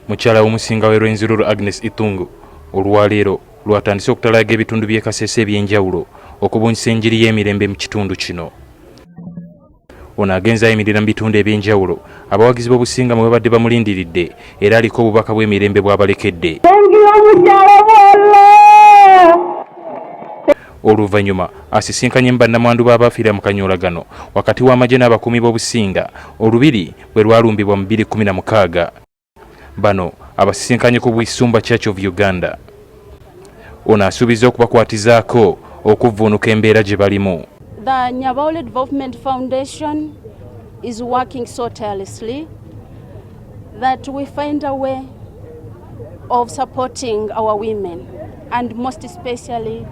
mukyala w'omusinga we Rwenzululu Agnes Itungu olwaleero lwatandise okutalaaga ebitundu by'e Kasese ebyenjawulo okubunyisa enjiri y'emirembe mu kitundu kino. Ono agenza ayimirira mu bitundu ebyenjawulo abawagizi b'obusinga mwe babadde bamulindiridde era aliko obubaka bw'emirembe bw'abalekedde. Oluvannyuma asisinkanye mu bannamwandu b'abafiira mu kanyoolagano wakati w'amagye n'abakuumi b'obusinga olubiri bwe lwalumbibwa mu 2016. Bano abasisinkanye ku Bwisumba Church of Uganda. Ono asuubiza okubakwatizaako okuvvuunuka embeera gye balimu. The Nyabaule Development Foundation is working so tirelessly that we find a way of supporting our women and most especially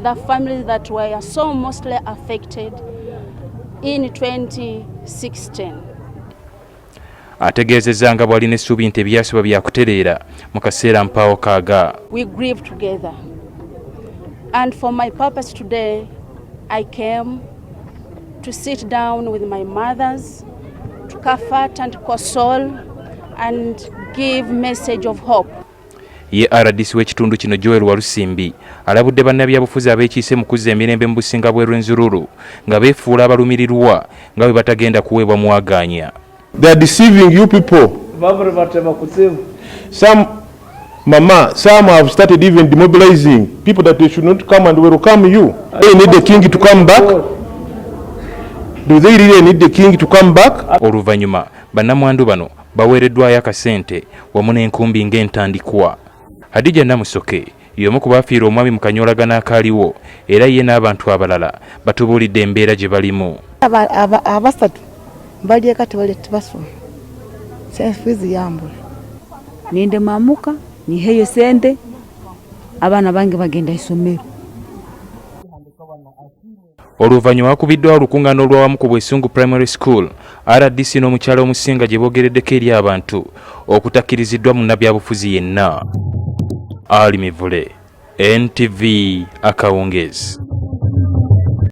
the families that were so mostly affected in 2016. Ategezezza nga bw'alina essuubi nti ebyasoba byakutereera mu kaseera mpaawo kaaga. We grieve together, and for my purpose today I came to sit down with my mothers to comfort and console and give message of hope. Ye RDC w'ekitundu kino Joel Walusimbi alabudde bannabyabufuzi abeekiise mu kuzza emirembe mu Businga bwe Rwenzululu nga beefuula abalumirirwa nga bwe batagenda kuweebwa mwagaanya. They are deceiving you people. Some have started even demobilizing people that they should not come and welcome you. They need the king to come back. Do they really need the king to come back? Oluvannyuma bannamwandu bano baweereddwayo akasente wamu n'enkumbi ng'entandikwa. Hadija Namusoke y'omu ku baafiira omwami mu kanyoolagano akaaliwo era ye n'abantu abalala batubuulidde embeera gye balimu. Abasatu bali eka tebasoma senfizi yambula ninde mamuka niheyo sente abaana bange bagenda isomero. Oluvannyuma wakubiddwa olukuŋŋaana olw'awamu ku Bwesungu Primary School RDC n'omukyala omusinga gye boogereddeko eri abantu okutakkiriziddwa munnabyabufuzi yenna. Ali Mivule, NTV Akawungeezi.